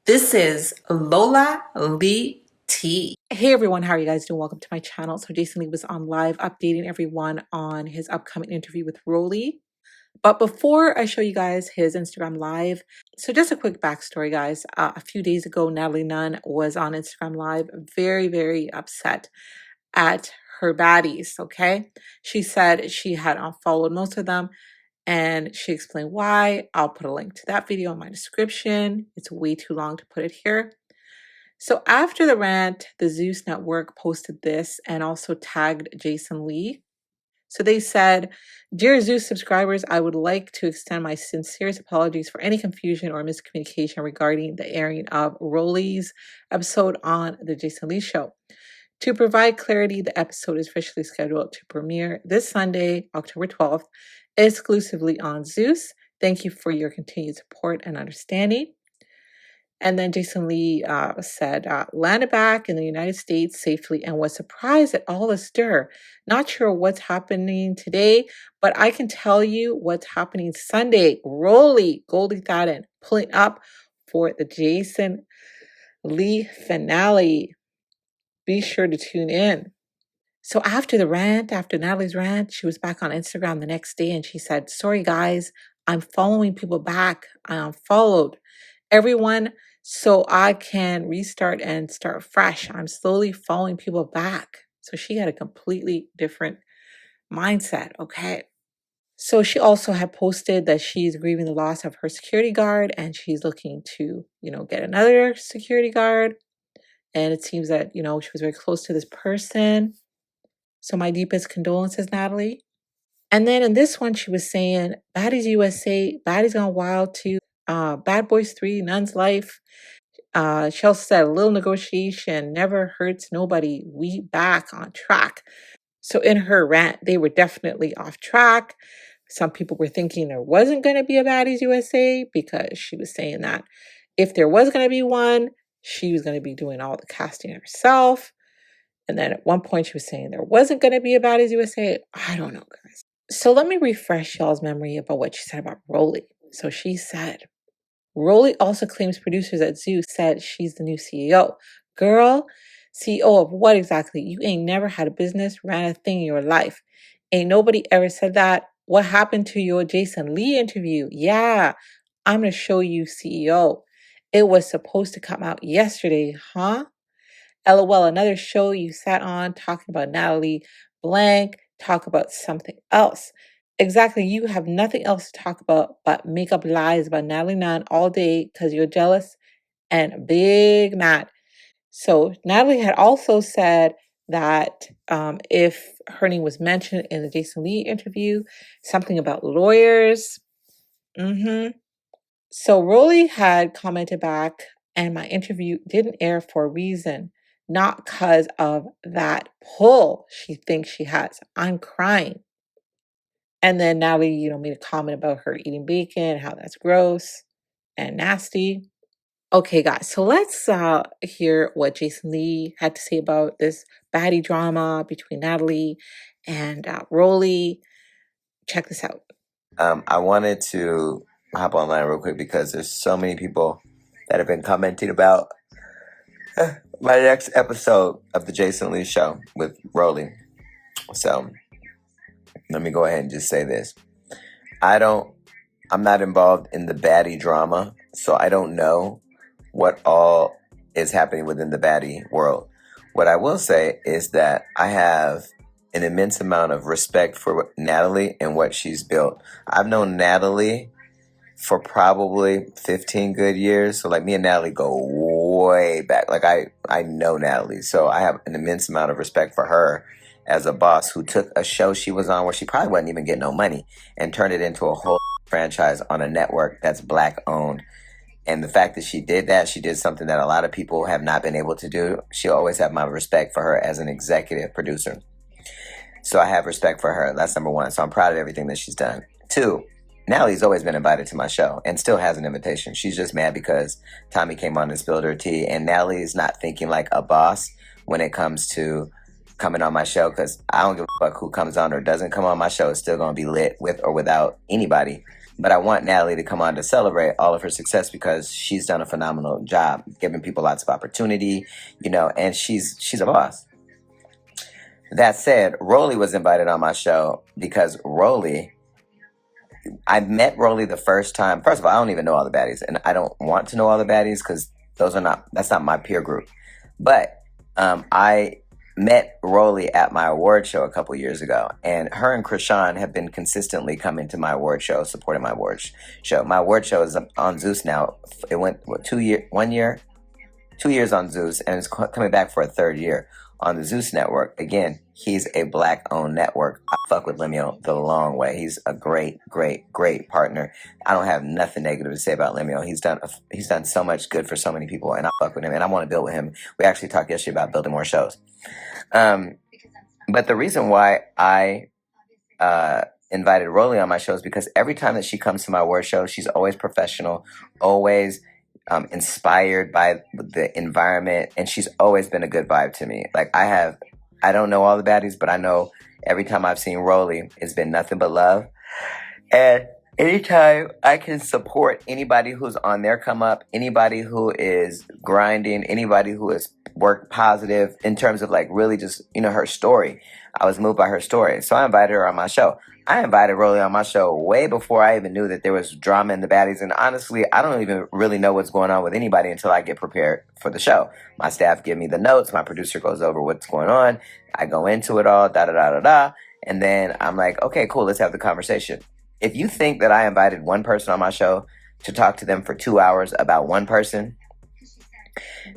This is Lola Lee T. Hey everyone, how are you guys doing? Welcome to my channel. So Jason Lee was on live updating everyone on his upcoming interview with Rollie. But before I show you guys his Instagram live, so just a quick backstory, guys. A few days ago, Natalie Nunn was on Instagram live, very upset at her baddies, okay? She said she had unfollowed most of them and she explained why. I'll put a link to that video in my description. It's way too long to put it here. So after the rant, the Zeus Network posted this and also tagged Jason Lee. So they said, "Dear Zeus subscribers, I would like to extend my sincerest apologies for any confusion or miscommunication regarding the airing of Rollie's episode on The Jason Lee Show. To provide clarity, the episode is officially scheduled to premiere this Sunday, October 12th, exclusively on Zeus. Thank you for your continued support and understanding." And then Jason Lee said, landed back in the United States safely and was surprised at all the stir. Not sure what's happening today, but I can tell you what's happening Sunday. Rollie, Goldie Thaden, pulling up for the Jason Lee finale. Be sure to tune in. So after the rant, after Natalie's rant, she was back on Instagram the next day and she said, "Sorry guys, I'm following people back. I unfollowed everyone so I can restart and start fresh. I'm slowly following people back." So she had a completely different mindset, okay? So she also had posted that she's grieving the loss of her security guard and she's looking to, get another security guard. And it seems that, she was very close to this person. So my deepest condolences, Natalie. And then in this one, she was saying, Baddie's USA, Baddie's gone wild too. Bad Boys 3, Nun's Life. She also said, "A little negotiation never hurts nobody. We back on track." So in her rant, they were definitely off track. Some people were thinking there wasn't going to be a Baddies USA because she was saying that if there was going to be one, she was going to be doing all the casting herself. And then at one point she was saying there wasn't going to be a Baddies USA. I don't know, guys. So let me refresh y'all's memory about what she said about Rollie. So she said, Rollie also claims producers at Zeus said she's the new CEO. Girl, CEO of what exactly? You ain't never had a business, ran a thing in your life. Ain't nobody ever said that. What happened to your Jason Lee interview? Yeah, I'm going to show you CEO. It was supposed to come out yesterday, huh? LOL, another show you sat on talking about Natalie blank, talk about something else. Exactly, you have nothing else to talk about but make up lies about Natalie Nunn all day because you're jealous and big mad. So Natalie had also said that if her name was mentioned in the Jason Lee interview, something about lawyers. So Rollie had commented back, and my interview didn't air for a reason, not because of that pull she thinks she has. I'm crying. And then Natalie, made a comment about her eating bacon, how that's gross and nasty. Okay, guys, so let's hear what Jason Lee had to say about this baddie drama between Natalie and Rollie. Check this out. I wanted to hop online real quick because there's so many people that have been commenting about my next episode of the Jason Lee Show with Rollie. So let me go ahead and just say this. I'm not involved in the baddie drama, so I don't know what all is happening within the baddie world. What I will say is that I have an immense amount of respect for Natalie and what she's built. I've known Natalie for probably 15 good years. So like me and Natalie go way back. Like I know Natalie. So I have an immense amount of respect for her as a boss who took a show she was on where she probably wasn't even getting no money and turned it into a whole franchise on a network that's black owned. And the fact that she did that, she did something that a lot of people have not been able to do. She'll always have my respect for her as an executive producer. So I have respect for her. That's number one. So I'm proud of everything that she's done. Two, Natalie's always been invited to my show and still has an invitation. She's just mad because Tommy came on and spilled her tea. And Natalie's not thinking like a boss when it comes to coming on my show, because I don't give a fuck who comes on or doesn't come on my show. It's still going to be lit with or without anybody. But I want Natalie to come on to celebrate all of her success because she's done a phenomenal job giving people lots of opportunity, and she's a boss. That said, Rollie was invited on my show because I met Rollie the first time. First of all, I don't even know all the baddies, and I don't want to know all the baddies because that's not my peer group. But I met Rollie at my award show a couple years ago, and her and Chrisean have been consistently coming to my award show, supporting my award show. My award show is on Zeus now. It went 2 years on Zeus, and it's coming back for a third year on the Zeus network. Again, he's a Black-owned network. I fuck with Lemmy the long way. He's a great, great, great partner. I don't have nothing negative to say about Lemmy. He's done so much good for so many people, and I fuck with him, and I want to build with him. We actually talked yesterday about building more shows. But the reason why I invited Rollie on my show is because every time that she comes to my award show, she's always professional, always inspired by the environment, and she's always been a good vibe to me. Like I don't know all the baddies, but I know every time I've seen Rollie, it's been nothing but love. And anytime I can support anybody who's on their come up, anybody who is grinding, anybody who is work positive in terms of like really just, her story. I was moved by her story. So I invited her on my show. I invited Rollie on my show way before I even knew that there was drama in the baddies. And honestly, I don't even really know what's going on with anybody until I get prepared for the show. My staff give me the notes. My producer goes over what's going on. I go into it all, da-da-da-da-da. And then I'm like, okay, cool, let's have the conversation. If you think that I invited one person on my show to talk to them for 2 hours about one person,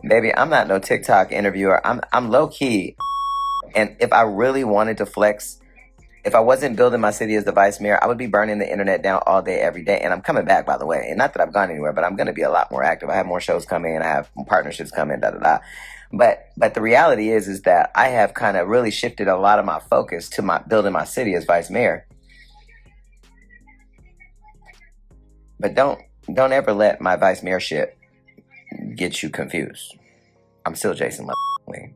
baby, I'm not no TikTok interviewer. I'm low key. And if I really wanted to flex, if I wasn't building my city as the vice mayor, I would be burning the internet down all day, every day. And I'm coming back, by the way. And not that I've gone anywhere, but I'm going to be a lot more active. I have more shows coming, and I have partnerships coming, da-da-da. But the reality is that I have kind of really shifted a lot of my focus to building my city as vice mayor. But don't ever let my vice mayorship get you confused. I'm still Jason Lemmy.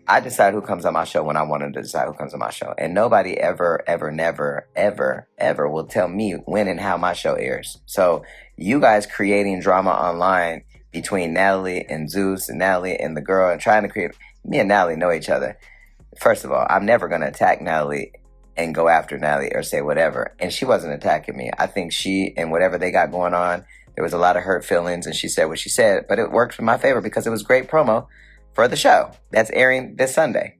I decide who comes on my show when I want to decide who comes on my show. And nobody ever, ever, never, ever, ever will tell me when and how my show airs. So you guys creating drama online between Natalie and Zeus and Natalie and the girl and trying to create... Me and Natalie know each other. First of all, I'm never going to attack Natalie and go after Natalie or say whatever. And she wasn't attacking me. I think she and whatever they got going on, there was a lot of hurt feelings, and she said what she said. But it worked in my favor because it was great promo for the show that's airing this Sunday.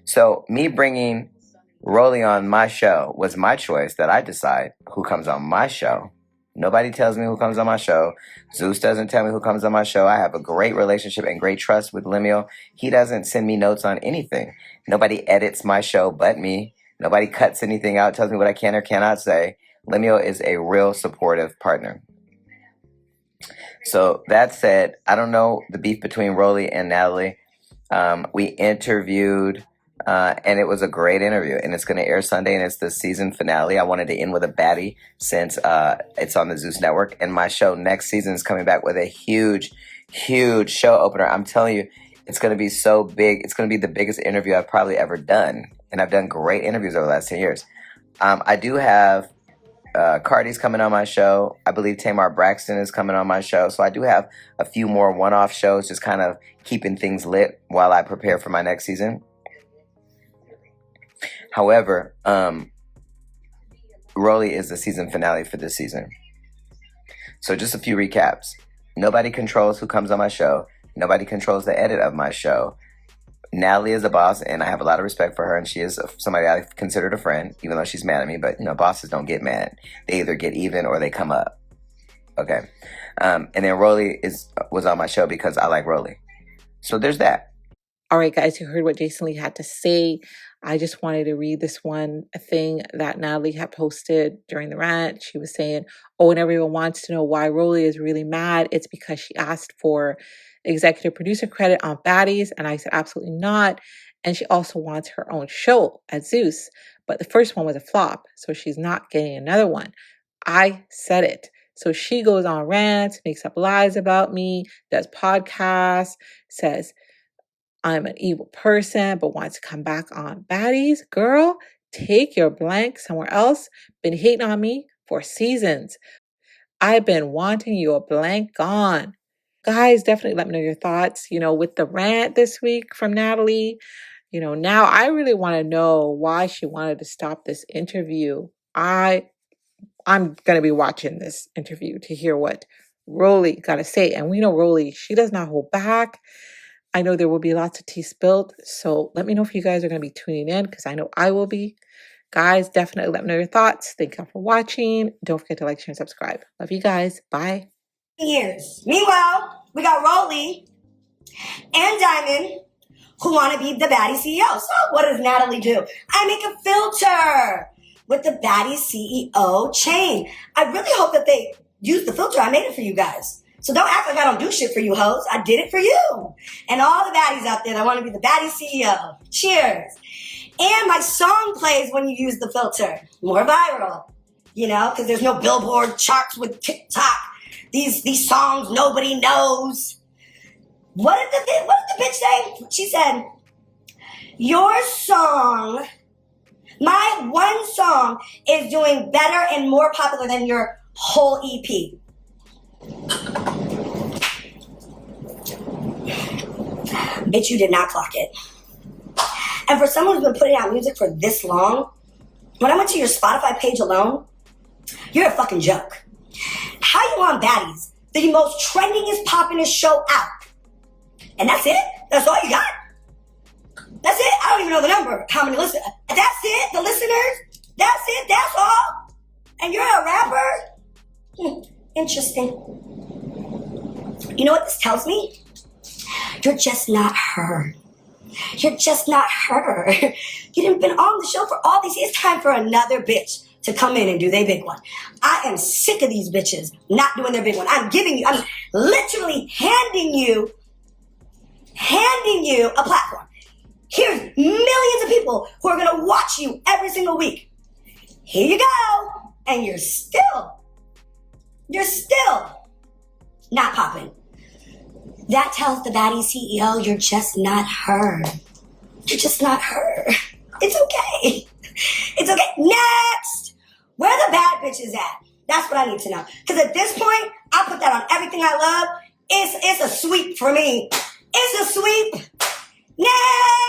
So me bringing Rollie on my show was my choice, that I decide who comes on my show. Nobody tells me who comes on my show. Zeus doesn't tell me who comes on my show. I have a great relationship and great trust with Lemmy. He doesn't send me notes on anything. Nobody edits my show but me. Nobody cuts anything out, tells me what I can or cannot say. Lemmy is a real supportive partner. So that said, I don't know the beef between Rollie and Natalie. We interviewed, and it was a great interview, and it's going to air Sunday, and it's the season finale. I wanted to end with a baddie since it's on the Zeus network, and my show next season is coming back with a huge, huge show opener. I'm telling you, it's going to be so big. It's going to be the biggest interview I've probably ever done, and I've done great interviews over the last 10 years. I do have Cardi's coming on my show. I believe Tamar Braxton is coming on my show. So I do have a few more one-off shows, just kind of keeping things lit while I prepare for my next season. However, Rollie is the season finale for this season. So just a few recaps. Nobody controls who comes on my show. Nobody controls the edit of my show. Natalie is a boss, and I have a lot of respect for her, and she is somebody I considered a friend, even though she's mad at me. But, bosses don't get mad. They either get even or they come up. Okay. And then Rollie was on my show because I like Rollie. So there's that. All right, guys, you heard what Jason Lee had to say. I just wanted to read this one thing that Natalie had posted during the rant. She was saying, and everyone wants to know why Rollie is really mad. It's because she asked for executive producer credit on Baddies, and I said absolutely not. And she also wants her own show at Zeus, but the first one was a flop, so she's not getting another one. I said it. So she goes on rants, makes up lies about me, does podcasts, says I'm an evil person, but wants to come back on Baddies. Girl, take your blank somewhere else. Been hating on me for seasons. I've been wanting your blank gone. Guys, definitely let me know your thoughts. With the rant this week from Natalie, now I really want to know why she wanted to stop this interview. I'm going to be watching this interview to hear what Rollie got to say. And we know Rollie, she does not hold back. I know there will be lots of tea spilled. So let me know if you guys are going to be tuning in, because I know I will be. Guys, definitely let me know your thoughts. Thank you all for watching. Don't forget to like, share, and subscribe. Love you guys. Bye. Years. Meanwhile, we got Rollie and Diamond who want to be the Baddie CEO. So what does Natalie do? I make a filter with the Baddie CEO chain. I really hope that they use the filter. I made it for you guys. So don't act like I don't do shit for you hoes. I did it for you. And all the baddies out there that want to be the Baddie CEO. Cheers. And my song plays when you use the filter. More viral. Because there's no Billboard charts with TikTok. These songs nobody knows. What did the bitch say? She said, your song, my one song is doing better and more popular than your whole EP. Bitch, you did not clock it. And for someone who's been putting out music for this long, when I went to your Spotify page alone, you're a fucking joke. How you on Baddies, the most trendingest, poppingest show out? And that's it? That's all you got? That's it? I don't even know the number. How many listeners? That's it? The listeners? That's it? That's all? And you're a rapper? Interesting. You know what this tells me? You're just not her. You're just not her. You didn't been on the show for all these years. It's time for another bitch to come in and do their big one. I am sick of these bitches not doing their big one. I'm literally handing you a platform. Here's millions of people who are going to watch you every single week. Here you go. And you're still not popping. That tells the Baddie CEO you're just not her. You're just not her. It's okay. It's okay. Next! Where the bad bitches at? That's what I need to know. Because at this point, I put that on everything I love. It's a sweep for me. It's a sweep. Next!